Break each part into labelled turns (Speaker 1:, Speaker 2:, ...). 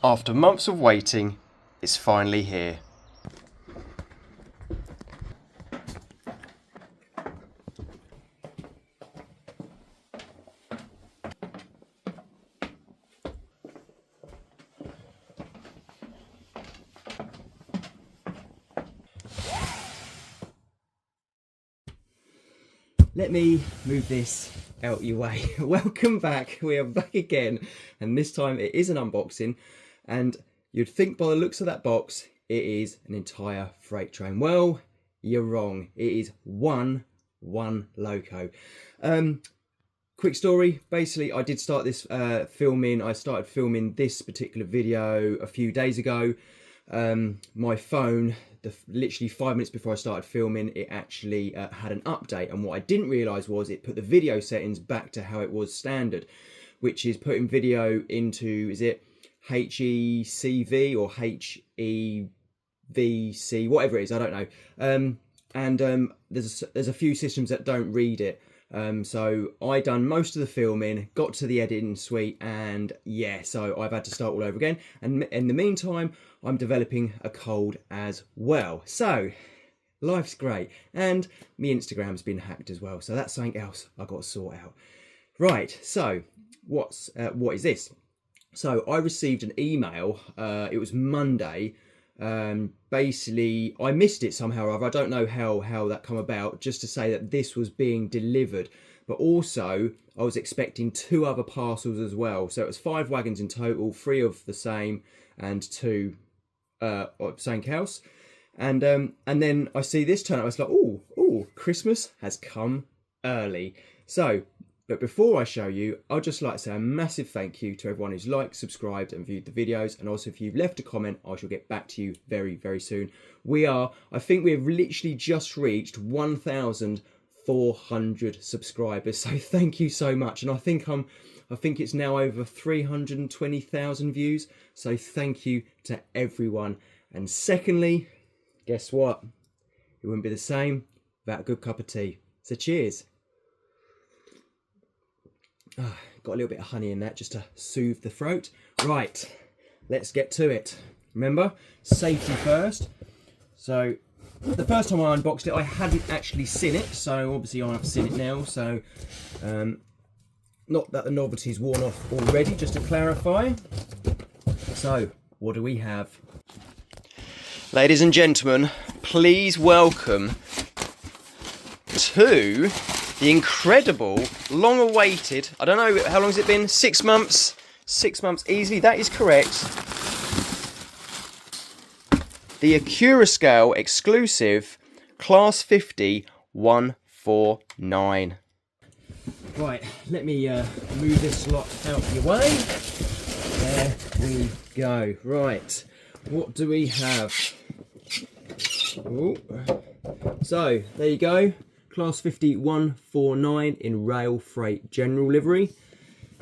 Speaker 1: After months of waiting, it's finally here. Let me move this out your way. Welcome back. We are back again, and this time it is an unboxing, and you'd think by the looks of that box it is an entire freight train. Well, you're wrong. It is one Loco. Quick story. Basically, I did start this filming. I started filming this particular video a few days ago. My phone, literally 5 minutes before I started filming, it actually had an update, and what I didn't realise was it put the video settings back to how it was standard, which is putting video into, is it HECV or HEVC, whatever it is, I don't know. There's a few systems that don't read it. So I done most of the filming, got to the editing suite, and yeah, so I've had to start all over again. And in the meantime, I'm developing a cold as well. So life's great, and my Instagram's been hacked as well. So that's something else I got to sort out. Right. So what is this? So I received an email. It was Monday. Basically I missed it somehow or other. I don't know how that come about, just to say that this was being delivered, but also I was expecting 2 other parcels as well. So it was 5 wagons in total, 3 of the same and 2 of same house. And then I see this turn up. I was like, oh, Christmas has come early. So but before I show you, I'd just like to say a massive thank you to everyone who's liked, subscribed and viewed the videos. And also if you've left a comment, I shall get back to you very, very soon. I think we've literally just reached 1,400 subscribers. So thank you so much. And I think it's now over 320,000 views. So thank you to everyone. And secondly, guess what? It wouldn't be the same without a good cup of tea. So cheers. Got a little bit of honey in that just to soothe the throat. Right, let's get to it. Remember, safety first. So the first time I unboxed it, I hadn't actually seen it. So obviously I've seen it now. So not that the novelty's worn off already, just to clarify. So what do we have? Ladies and gentlemen, please welcome to the incredible, long-awaited, I don't know, how long has it been? 6 months? 6 months easily, that is correct. The Accurascale Exclusive Class 50 149. Right, let me move this lot out of your way. There we go. Right, what do we have? Ooh. So, there you go. Class 50 149 in Railfreight General livery.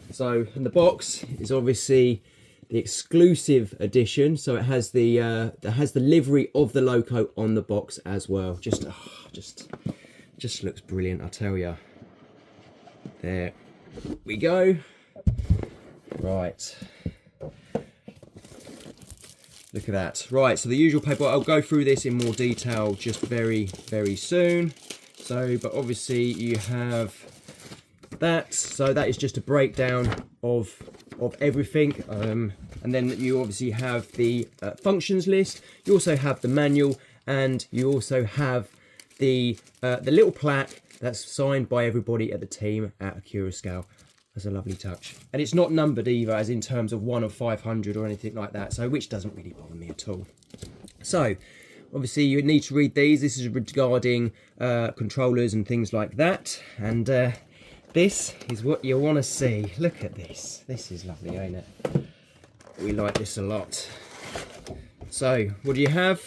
Speaker 1: So, in the box is obviously the exclusive edition. So it has the livery of the Loco on the box as well. Just looks brilliant, I tell you. There we go. Right. Look at that. Right, so the usual paper. I'll go through this in more detail just very, very soon. So, but obviously you have that. So that is just a breakdown of everything. And then you obviously have the functions list. You also have the manual, and you also have the little plaque that's signed by everybody at the team at Accurascale. That's a lovely touch. And it's not numbered either, as in terms of 1 of 500 or anything like that. So, which doesn't really bother me at all. So, obviously you need to read these. This is regarding controllers and things like that. And this is what you want to see. Look at this. This is lovely, ain't it? We like this a lot. So, what do you have?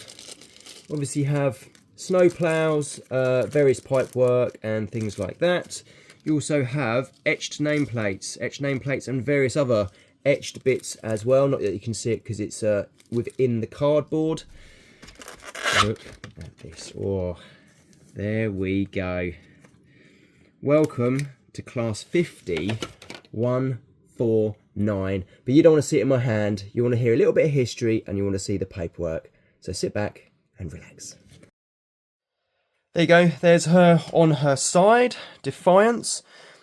Speaker 1: Obviously you have snow plows, various pipe work and things like that. You also have etched nameplates and various other etched bits as well. Not that you can see it because it's within the cardboard. Look at this. Oh, there we go. Welcome to Class 50 149. 9. But you don't want to see it in my hand. You want to hear a little bit of history and you want to see the paperwork. So sit back and relax. There you go. There's her on her side, Defiance.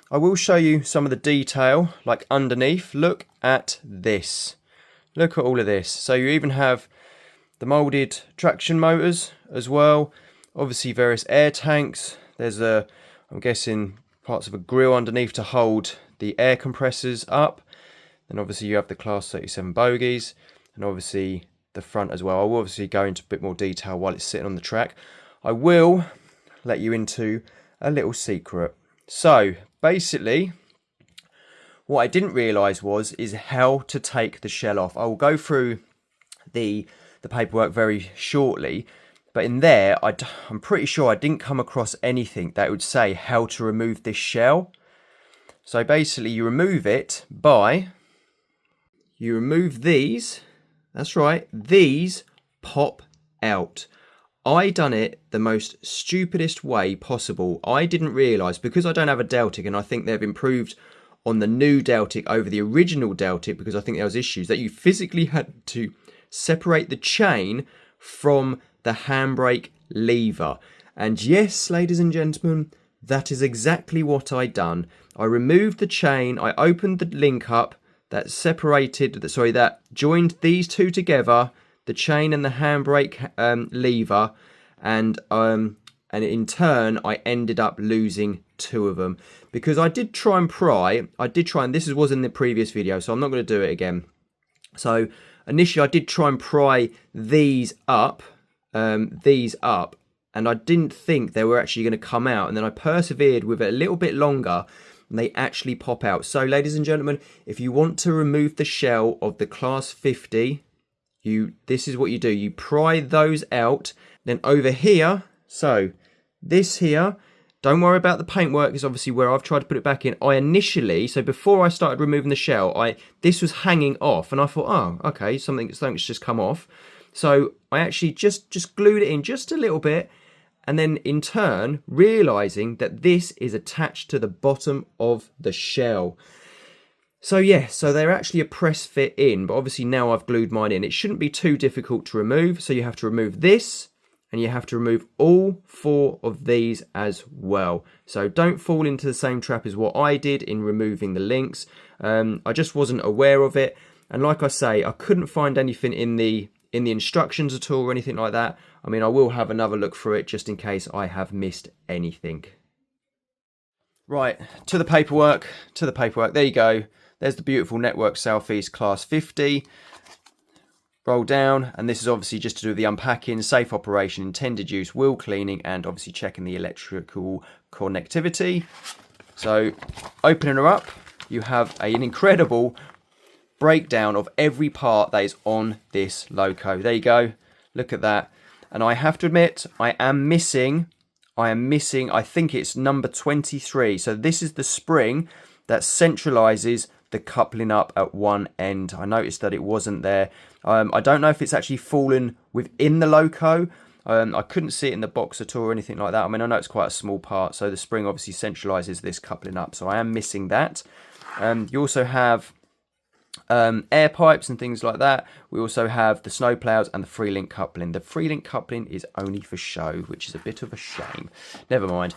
Speaker 1: I will show you some of the detail, like underneath. Look at this. Look at all of this. So you even have the moulded traction motors as well. Obviously various air tanks. There's I'm guessing parts of a grill underneath to hold the air compressors up. Then obviously you have the Class 37 bogies, and obviously the front as well. I will obviously go into a bit more detail while it's sitting on the track. I will let you into a little secret. So basically, what I didn't realise is how to take the shell off. I will go through the paperwork very shortly, but in there I'm pretty sure I didn't come across anything that would say how to remove this shell. So basically you remove it by, you remove these, that's right, these pop out. I done it the most stupidest way possible. I didn't realise, because I don't have a Deltic, and I think they've improved on the new Deltic over the original Deltic, because I think there was issues, that you physically had to separate the chain from the handbrake lever. And yes, ladies and gentlemen, that is exactly what I done. I removed the chain, I opened the link up that that joined these two together, the chain and the handbrake lever, and in turn I ended up losing 2 of them, because I did try and pry. And this was in the previous video, so I'm not going to do it again. So initially I did try and pry these up, and I didn't think they were actually going to come out, and then I persevered with it a little bit longer, and they actually pop out. So ladies and gentlemen, if you want to remove the shell of the Class 50, this is what you do. You pry those out. Then over here, so this here, don't worry about the paintwork, is obviously where I've tried to put it back in. I initially, so before I started removing the shell, this was hanging off, and I thought, oh, okay, something's just come off. So I actually just glued it in just a little bit, and then in turn realizing that this is attached to the bottom of the shell. So yeah, so they're actually a press fit in, but obviously now I've glued mine in. It shouldn't be too difficult to remove. So you have to remove this, and you have to remove all 4 of these as well. So don't fall into the same trap as what I did in removing the links. I just wasn't aware of it. And like I say, I couldn't find anything in the instructions at all or anything like that. I mean, I will have another look through it just in case I have missed anything. Right, to the paperwork. There you go. There's the beautiful Network Southeast Class 50. Roll down, and this is obviously just to do with the unpacking, safe operation, intended use, wheel cleaning, and obviously checking the electrical connectivity. So, opening her up, you have an incredible breakdown of every part that is on this Loco. There you go. Look at that. And I have to admit, I am missing, I think it's number 23. So this is the spring that centralizes the coupling up at one end. I noticed that it wasn't there. I don't know if it's actually fallen within the Loco. I couldn't see it in the box at all or anything like that. I mean, I know it's quite a small part, so the spring obviously centralizes this coupling up. So I am missing that. You also have air pipes and things like that. We also have the snow plows and the free link coupling. The free link coupling is only for show, which is a bit of a shame. Never mind.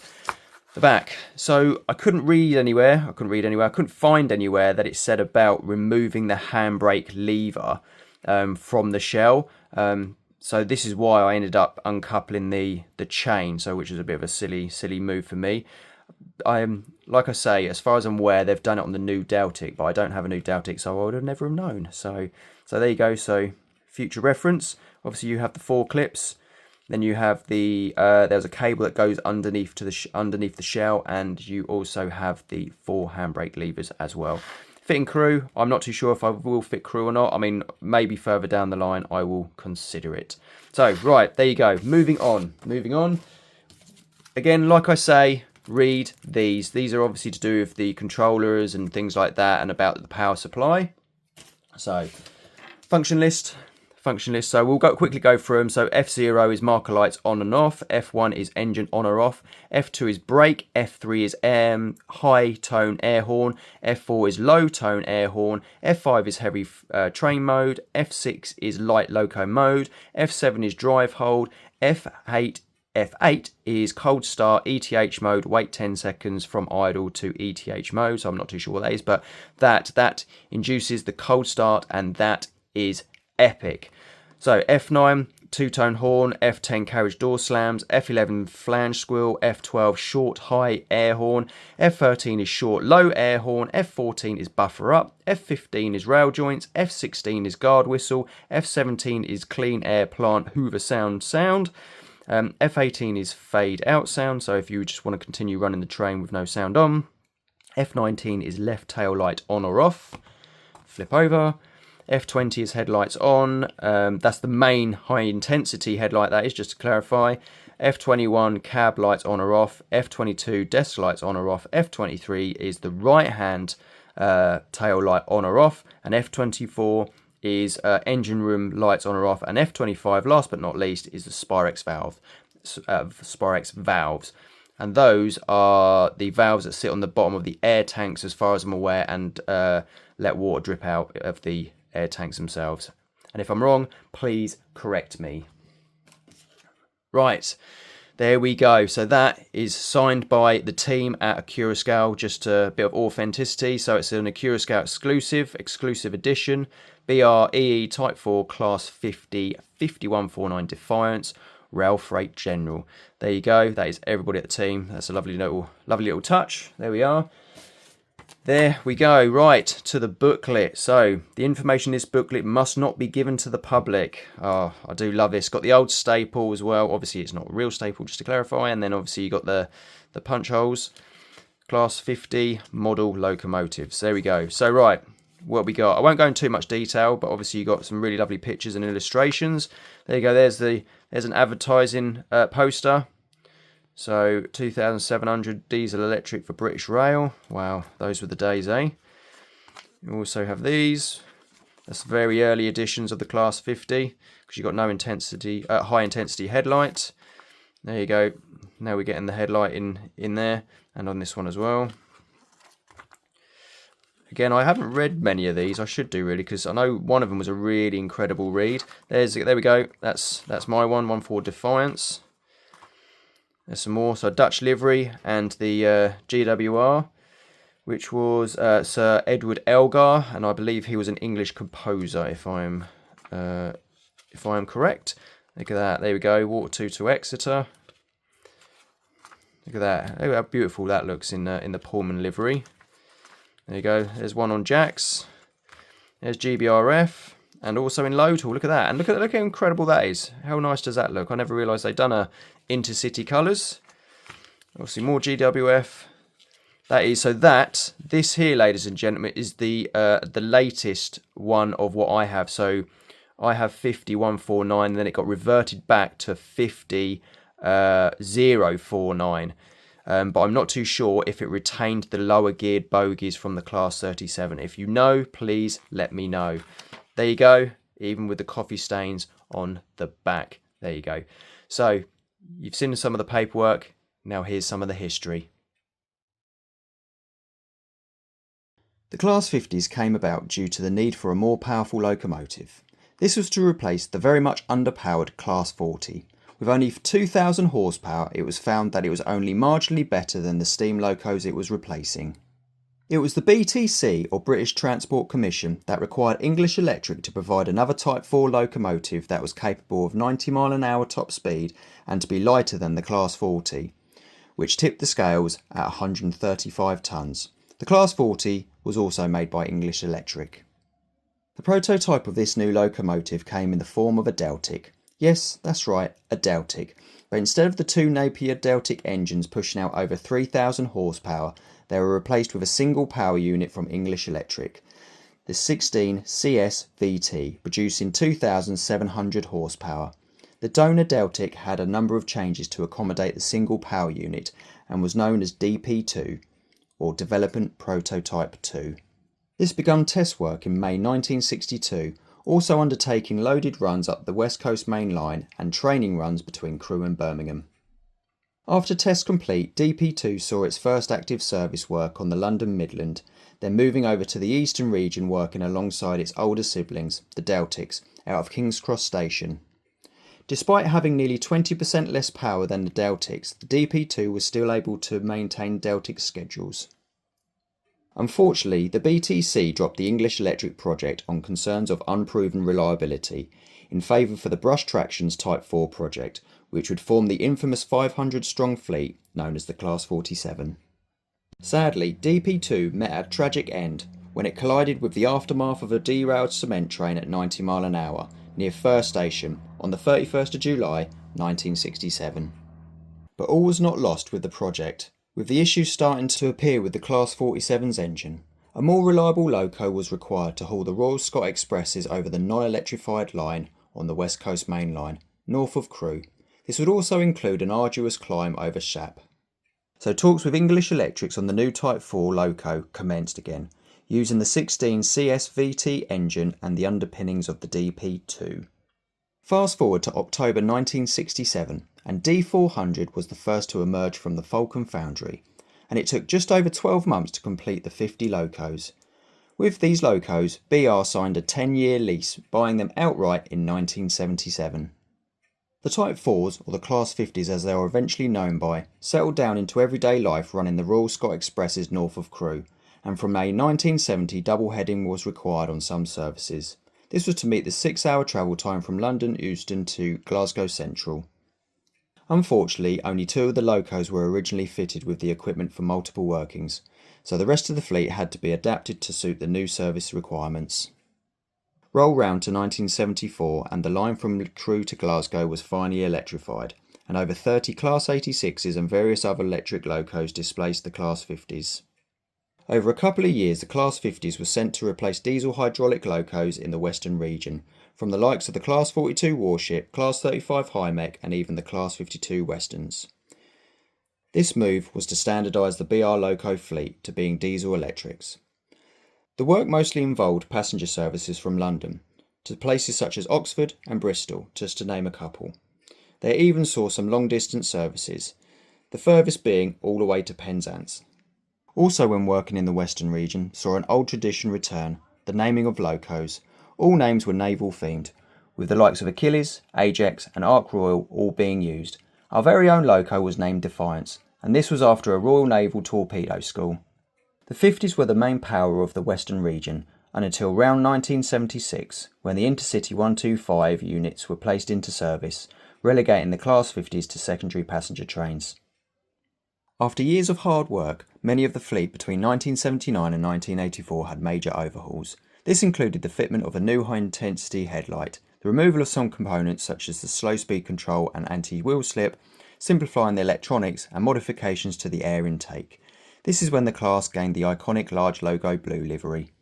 Speaker 1: The back. So I couldn't read anywhere. I couldn't find anywhere that it said about removing the handbrake lever from the shell. So this is why I ended up uncoupling the chain. So which is a bit of a silly move for me. Like I say, as far as I'm aware, they've done it on the new Deltic, but I don't have a new Deltic, so I would have never have known. So there you go. So future reference. Obviously, you have the 4 clips. Then you have there's a cable that goes underneath the shell, and you also have the 4 handbrake levers as well. Fitting crew, I'm not too sure if I will fit crew or not. I mean, maybe further down the line I will consider it. So right, there you go. Moving on. Again, like I say, read these. These are obviously to do with the controllers and things like that, and about the power supply. So function list. function list. So we'll quickly go through them. So F0 is marker lights on and off. F1 is engine on or off. F2 is brake. F3 is high tone air horn. F4 is low tone air horn. F5 is heavy train mode. F6 is light loco mode. F7 is drive hold. F8 is cold start, ETH mode, wait 10 seconds from idle to ETH mode. So I'm not too sure what that is, but that induces the cold start, and that is epic. So F9, two-tone horn. F10, carriage door slams. F11, flange squeal. F12, short high air horn. F13 is short low air horn. F14 is buffer up. F15 is rail joints. F16 is guard whistle. F17 is clean air plant hoover sound. F18 is fade out sound, so if you just want to continue running the train with no sound on. F19 is left tail light on or off. Flip over. F20 is headlights on. That's the main high intensity headlight, that is, just to clarify. F21 cab lights on or off. F22 desk lights on or off. F23 is the right hand tail light on or off. And F24 is engine room lights on or off, and F25, last but not least, is the Spirex valves, and those are the valves that sit on the bottom of the air tanks, as far as I'm aware, and let water drip out of the air tanks themselves. And if I'm wrong, please correct me. Right, there we go. So that is signed by the team at Accurascale, just a bit of authenticity. So it's an Accurascale exclusive edition. BREE Type 4 Class 50 5149 Defiance Railfreight General. There you go. That is everybody at the team. That's a lovely little touch. There we are. There we go. Right, to the booklet. So the information in this booklet must not be given to the public. Oh, I do love this. Got the old staple as well. Obviously it's not a real staple, just to clarify. And then obviously you got the punch holes. Class 50 model locomotives. There we go. So right, what we got. I won't go into too much detail, but obviously you got some really lovely pictures and illustrations. There you go. There's an advertising poster. So 2,700 diesel electric for British Rail. Wow, those were the days, eh? You also have these. That's very early editions of the Class 50, because you've got no intensity, high intensity headlight. There you go. Now we're getting the headlight in there, and on this one as well. Again, I haven't read many of these. I should do, really, because I know one of them was a really incredible read. There we go. That's my one for Defiance. There's some more. So Dutch livery and the GWR, which was Sir Edward Elgar, and I believe he was an English composer, if I am correct. Look at that. There we go. Water to Exeter. Look at that. Look how beautiful that looks in the Pullman livery. There you go. There's one on Jacks. There's GBRF, and also in Local. Look at that, and look how incredible that is. How nice does that look? I never realised they'd done a intercity colours. Obviously more GWF. This here, ladies and gentlemen, is the latest one of what I have. So I have 50149, and then it got reverted back to 50049. But I'm not too sure if it retained the lower geared bogies from the Class 37. If you know, please let me know. There you go, even with the coffee stains on the back. There you go. So you've seen some of the paperwork. Now here's some of the history. The Class 50s came about due to the need for a more powerful locomotive. This was to replace the very much underpowered Class 40. With only 2,000 horsepower, it was found that it was only marginally better than the steam locos it was replacing. It was the BTC, or British Transport Commission, that required English Electric to provide another Type 4 locomotive that was capable of 90 mph top speed and to be lighter than the Class 40, which tipped the scales at 135 tonnes. The Class 40 was also made by English Electric. The prototype of this new locomotive came in the form of a Deltic. Yes, that's right, a Deltic. But instead of the two Napier Deltic engines pushing out over 3,000 horsepower, they were replaced with a single power unit from English Electric, the 16 CS VT, producing 2,700 horsepower. The donor Deltic had a number of changes to accommodate the single power unit and was known as DP2, or Development Prototype 2. This began test work in May 1962 also undertaking loaded runs up the West Coast Main Line and training runs between Crewe and Birmingham. After tests complete, DP2 saw its first active service work on the London Midland, then moving over to the Eastern region working alongside its older siblings, the Deltics, out of King's Cross Station. Despite having nearly 20% less power than the Deltics, the DP2 was still able to maintain Deltic schedules. Unfortunately, the BTC dropped the English Electric project on concerns of unproven reliability in favour for the Brush Tractions Type 4 project, which would form the infamous 500-strong fleet known as the Class 47. Sadly, DP2 met a tragic end when it collided with the aftermath of a derailed cement train at 90 miles an hour near First Station on the 31st of July 1967. But all was not lost with the project. With the issues starting to appear with the Class 47's engine, a more reliable loco was required to haul the Royal Scot Expresses over the non-electrified line on the West Coast Main Line, north of Crewe. This would also include an arduous climb over Shap. So talks with English Electrics on the new Type 4 loco commenced again, using the 16 CSVT engine and the underpinnings of the DP2. Fast forward to October 1967, and D400 was the first to emerge from the Falcon Foundry, and it took just over 12 months to complete the 50 locos. With these locos, BR signed a 10-year lease, buying them outright in 1977. The Type 4s, or the Class 50s as they are eventually known by, settled down into everyday life running the Royal Scot Expresses north of Crewe, and from May 1970 double heading was required on some services. This was to meet the 6-hour travel time from London Euston to Glasgow Central. Unfortunately, only 2 of the locos were originally fitted with the equipment for multiple workings, so the rest of the fleet had to be adapted to suit the new service requirements. Roll round to 1974 and the line from Crewe to Glasgow was finally electrified, and over 30 Class 86s and various other electric locos displaced the Class 50s. Over a couple of years, the Class 50s were sent to replace diesel hydraulic locos in the Western region, from the likes of the Class 42 Warship, Class 35 High-Mech and even the Class 52 Westerns. This move was to standardise the BR loco fleet to being diesel electrics. The work mostly involved passenger services from London to places such as Oxford and Bristol, just to name a couple. They even saw some long-distance services, the furthest being all the way to Penzance. Also when working in the Western region, saw an old tradition return, the naming of locos. All names were naval themed, with the likes of Achilles, Ajax and Ark Royal all being used. Our very own loco was named Defiance, and this was after a Royal Naval torpedo school. The 50s were the main power of the Western region, and until around 1976, when the Intercity 125 units were placed into service, relegating the Class 50s to secondary passenger trains. After years of hard work, many of the fleet between 1979 and 1984 had major overhauls. This included the fitment of a new high-intensity headlight, the removal of some components such as the slow speed control and anti-wheel slip, simplifying the electronics and modifications to the air intake. This is when the class gained the iconic large logo blue livery.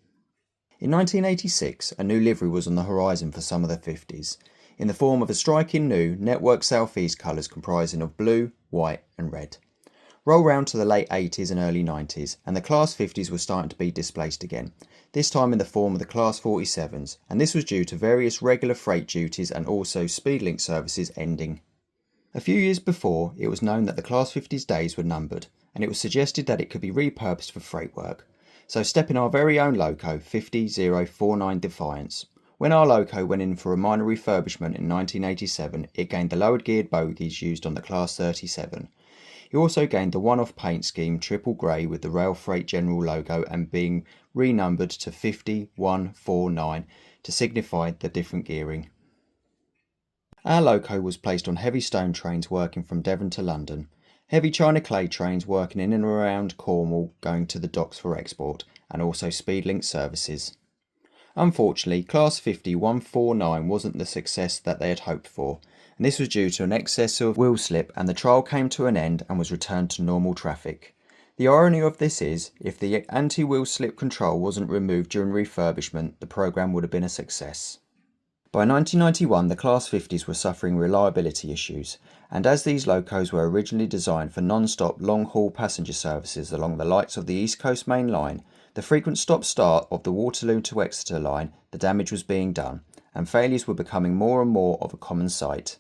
Speaker 1: In 1986, a new livery was on the horizon for some of the 50s, in the form of a striking new Network Southeast colours comprising of blue, white and red. Roll round to the late 80s and early 90s, and the Class 50s were starting to be displaced again, this time in the form of the Class 47s, and this was due to various regular freight duties and also Speedlink services ending. A few years before, it was known that the Class 50's days were numbered, and it was suggested that it could be repurposed for freight work. So step in our very own loco, 50049 Defiance. When our loco went in for a minor refurbishment in 1987, it gained the lowered geared bogies used on the Class 37. It also gained the one-off paint scheme triple grey with the Railfreight General logo and being renumbered to 50149 to signify the different gearing. Our loco was placed on heavy stone trains working from Devon to London, heavy china clay trains working in and around Cornwall going to the docks for export, and also Speedlink services. Unfortunately, Class 50 149 wasn't the success that they had hoped for, and this was due to an excess of wheel slip, and the trial came to an end and was returned to normal traffic. The irony of this is, if the anti-wheel slip control wasn't removed during refurbishment, the programme would have been a success. By 1991, the Class 50s were suffering reliability issues, and as these locos were originally designed for non-stop long-haul passenger services along the likes of the East Coast Main Line, the frequent stop-start of the Waterloo to Exeter line, the damage was being done,
Speaker 2: and failures were becoming more and more of a common sight.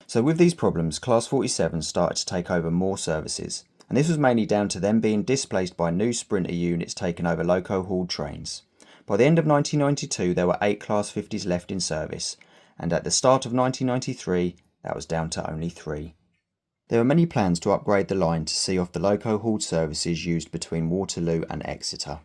Speaker 2: So with these problems, Class 47 started to take over more services, and this was mainly down to them being displaced by new Sprinter units taking over Loco hauled trains. By the end of 1992 there were 8 Class 50s left in service, and at the start of 1993 that was down to only 3. There were many plans to upgrade the line to see off the Loco hauled services used between Waterloo and Exeter.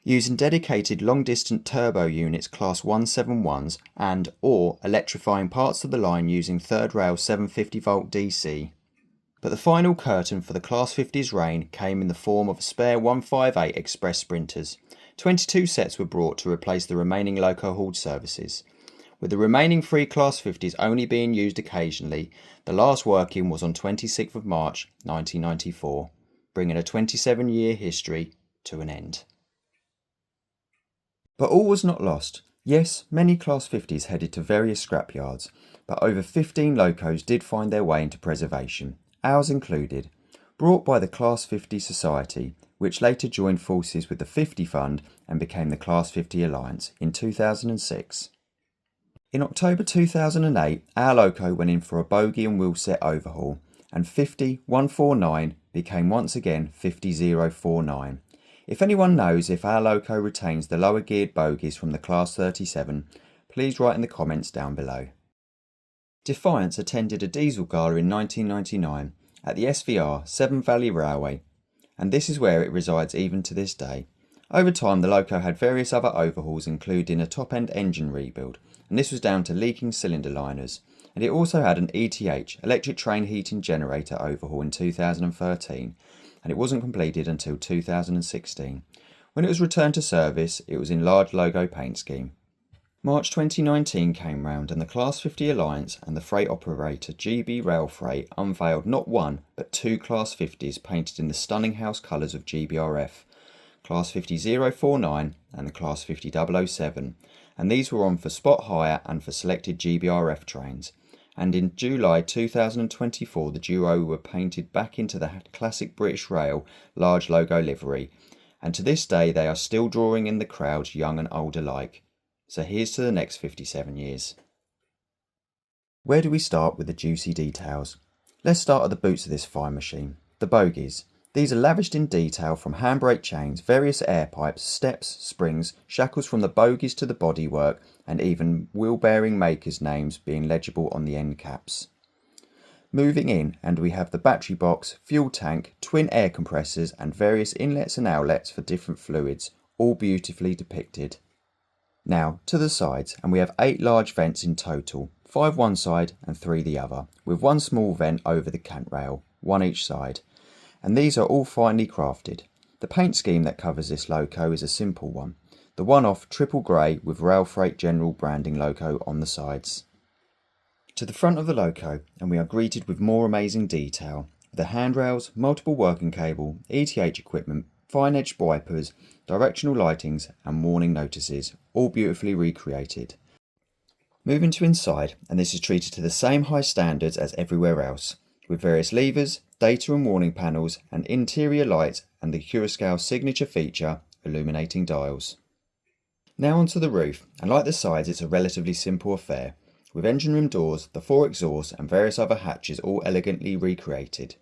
Speaker 2: Using dedicated long-distance turbo units Class 171s and or electrifying parts of the line using third rail 750V DC. But the final curtain for the Class 50's reign came in the form of a spare 158 Express Sprinters. 22 sets were brought to replace the remaining Loco hauled services. With the remaining 3 Class 50s only being used occasionally, the last working was on 26th of March 1994, bringing a 27-year history to an end. But all was not lost. Yes, many Class 50s headed to various scrapyards, but over 15 locos did find their way into preservation, ours included, brought by the Class 50 Society, which later joined forces with the 50 Fund and became the Class 50 Alliance in 2006. In October 2008, our Loco went in for a bogie and wheelset overhaul, and 50149 became once again 50049. If anyone knows if our Loco retains the lower geared bogies from the Class 37, please write in the comments down below. Defiance attended a diesel gala in 1999 at the SVR Severn Valley Railway, and this is where it resides even to this day. Over time the Loco had various other overhauls including a top-end engine rebuild, and this was down to leaking cylinder liners, and it also had an ETH, electric train heating generator overhaul in 2013, and it wasn't completed until 2016. When it was returned to service, it was in large logo paint scheme. March 2019 came round and the Class 50 Alliance and the freight operator GB Railfreight unveiled not one but 2 Class 50s painted in the stunning house colours of GBRF, Class 50 049 and the Class 50 007, and these were on for spot hire and for selected GBRF trains. And in July 2024 the duo were painted back into the classic British Rail large logo livery, and to this day they are still drawing in the crowds young and old alike. So here's to the next 57 years. Where do we start with the juicy details? Let's start at the boots of this fine machine, the bogies. These are lavished in detail from handbrake chains, various air pipes, steps, springs, shackles from the bogies to the bodywork, and even wheel bearing makers' names being legible on the end caps. Moving in, and we have the battery box, fuel tank, twin air compressors, and various inlets and outlets for different fluids, all beautifully depicted. Now to the sides, and we have 8 large vents in total, 5 one side and 3 the other, with 1 small vent over the cant rail, 1 each side. And these are all finely crafted. The paint scheme that covers this Loco is a simple one, the one-off triple grey with Railfreight General branding logo on the sides. To the front of the Loco, and we are greeted with more amazing detail, the handrails, multiple working cable, ETH equipment, fine-edged wipers, directional lightings and warning notices, all beautifully recreated. Moving to inside, and this is treated to the same high standards as everywhere else, with various levers, data and warning panels, and interior lights and the Accurascale signature feature, illuminating dials. Now onto the roof, and like the sides it's a relatively simple affair, with engine room doors, the 4 exhausts and various other hatches all elegantly recreated.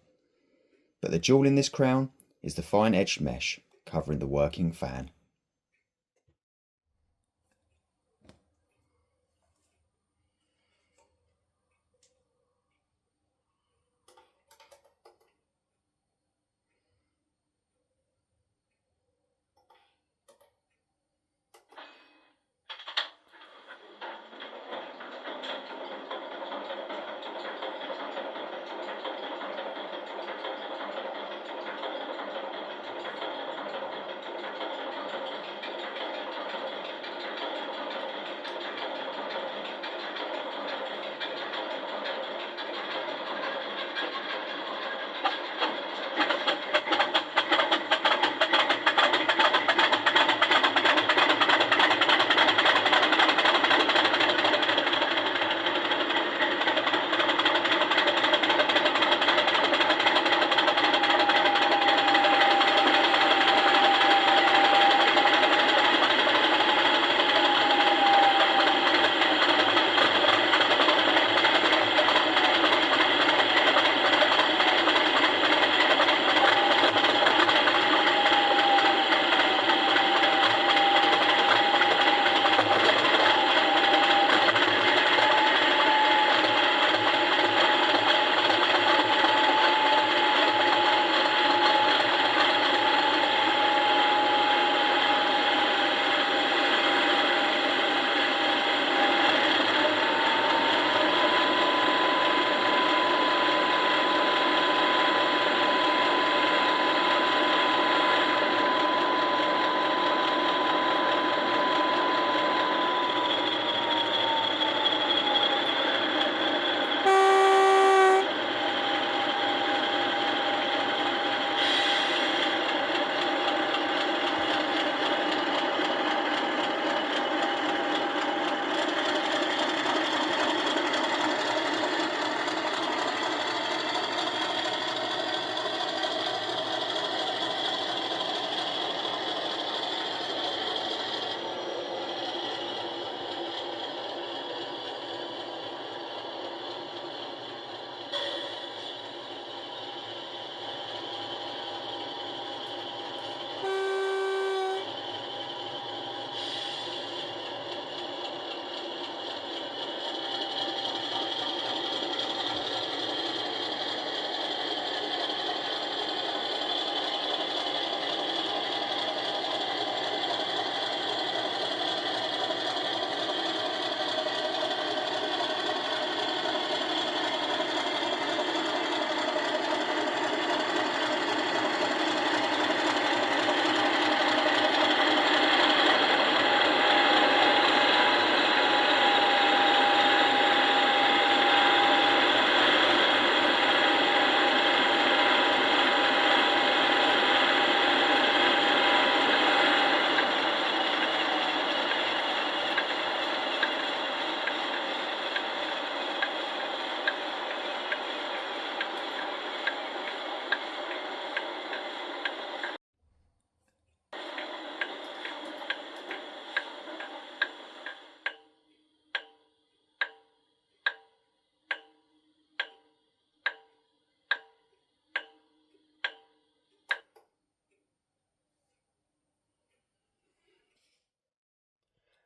Speaker 2: But the jewel in this crown is the fine edged mesh covering the working fan.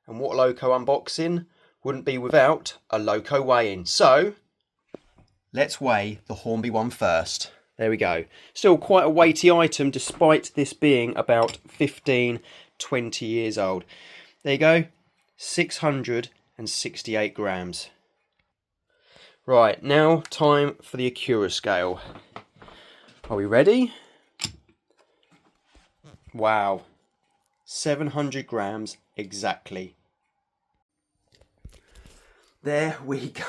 Speaker 1: And what Loco unboxing wouldn't be without a Loco weigh-in. So let's weigh the Hornby one first. There we go. Still quite a weighty item despite this being about 15, 20 years old. There you go, 668 grams. Right, now time for the Accurascale. Are we ready? Wow, 700 grams exactly. There we go.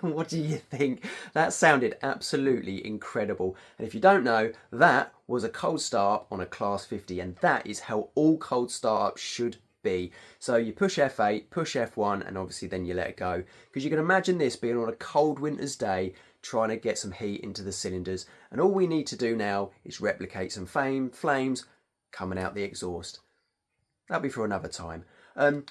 Speaker 1: What do you think? That sounded absolutely incredible. And if you don't know, that was a cold start on a Class 50, and that is how all cold startups should be. So you push F8, push F1, and obviously then you let it go. Because you can imagine this being on a cold winter's day, trying to get some heat into the cylinders. And all we need to do now is replicate some flames coming out the exhaust. That'll be for another time.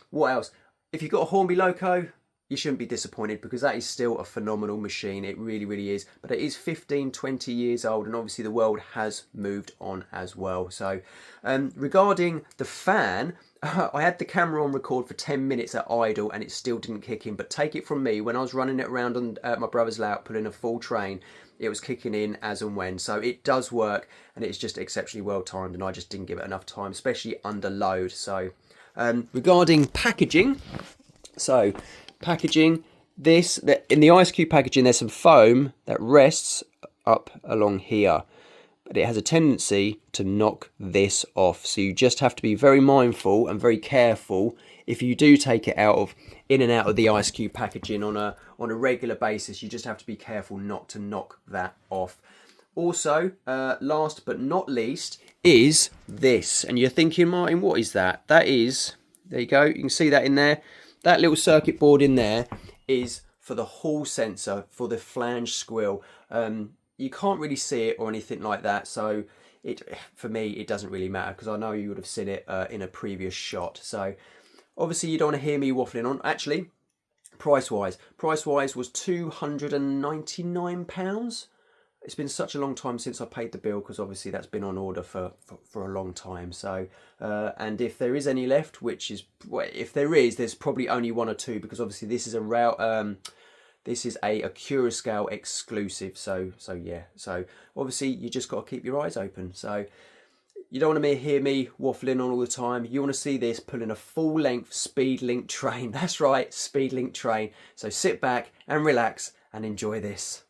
Speaker 1: What else? If you've got a Hornby Loco, you shouldn't be disappointed, because that is still a phenomenal machine. It really, really is. But it is 15, 20 years old, and obviously the world has moved on as well. So regarding the fan, I had the camera on record for 10 minutes at idle and it still didn't kick in. But take it from me, when I was running it around on my brother's layout, pulling a full train, it was kicking in as and when. So it does work, and it's just exceptionally well timed, and I just didn't give it enough time, especially under load. So regarding packaging, this, in the ice cube packaging, there's some foam that rests up along here, but it has a tendency to knock this off. So you just have to be very mindful and very careful if you do take it in and out of the ice cube packaging on a regular basis. You just have to be careful not to knock that off. Also, last but not least, is this. And you're thinking, Martin, what is that? That is, there you go, you can see that in there. That little circuit board in there is for the hall sensor, for the flange squill. You can't really see it or anything like that, so for me it doesn't really matter, because I know you would have seen it in a previous shot. So obviously you don't want to hear me waffling on. Actually, price wise was £299. It's been such a long time since I paid the bill, because obviously that's been on order for a long time. So and if there is any left, which is, if there is, there's probably only one or two, because obviously this is a Accurascale exclusive. So yeah, so obviously you just got to keep your eyes open. So you don't want to hear me waffling on all the time. You want to see this pulling a full length Speedlink train. That's right, Speedlink train. So sit back and relax and enjoy this.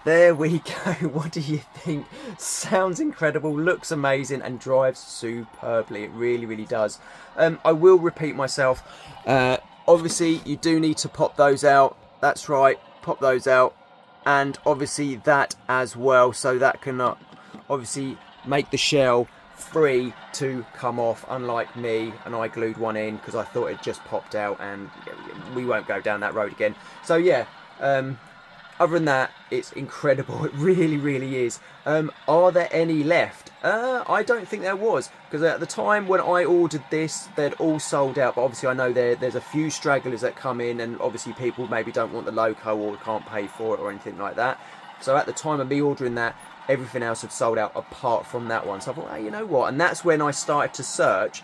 Speaker 1: there we go. What do you think? Sounds incredible, looks amazing, and drives superbly. It really, really does. I will repeat myself. Obviously, you do need to pop those out. That's right, pop those out. And obviously that as well, so that can obviously make the shell free to come off, unlike me, and I glued one in because I thought it just popped out, and we won't go down that road again. So yeah, other than that, it's incredible. It really, really is. Are there any left? I don't think there was, because at the time when I ordered this, they'd all sold out. But obviously I know there's a few stragglers that come in, and obviously people maybe don't want the Loco or can't pay for it or anything like that. So at the time of me ordering that, everything else had sold out apart from that one. So I thought, hey, you know what? And that's when I started to search.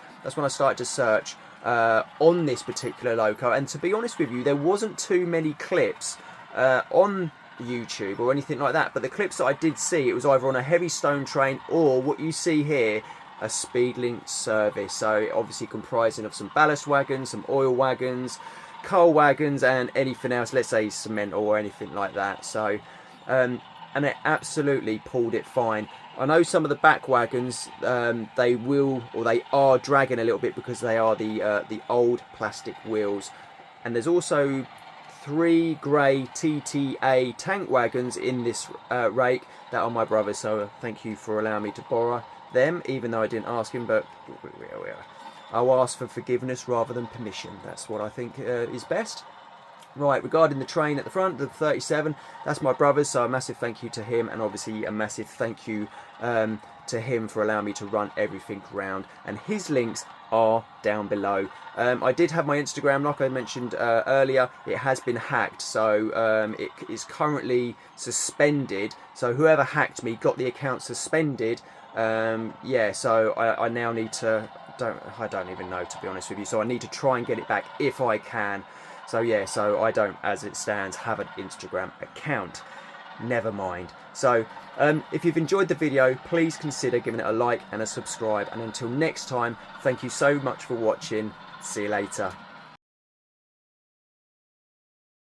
Speaker 1: On this particular Loco. And to be honest with you, there wasn't too many clips on YouTube or anything like that. But the clips that I did see, it was either on a heavy stone train or what you see here, a Speedlink service. So obviously comprising of some ballast wagons, some oil wagons, coal wagons, and anything else, let's say cement or anything like that. So and it absolutely pulled it fine. I know some of the back wagons, they are dragging a little bit because they are the old plastic wheels. And there's also 3 grey TTA tank wagons in this rake that are my brother's. So thank you for allowing me to borrow them, even though I didn't ask him. But I'll ask for forgiveness rather than permission. That's what I think is best. Right, regarding the train at the front, the 37, that's my brother's, so a massive thank you to him, and obviously a massive thank you to him for allowing me to run everything round, and his links are down below. I did have my Instagram, like I mentioned earlier. It has been hacked, so it is currently suspended, so whoever hacked me got the account suspended. Yeah, so I now need to, I don't even know, to be honest with you, so I need to try and get it back if I can. So yeah, so I don't, as it stands, have an Instagram account. Never mind. So if you've enjoyed the video, please consider giving it a like and a subscribe. And until next time, thank you so much for watching. See you later.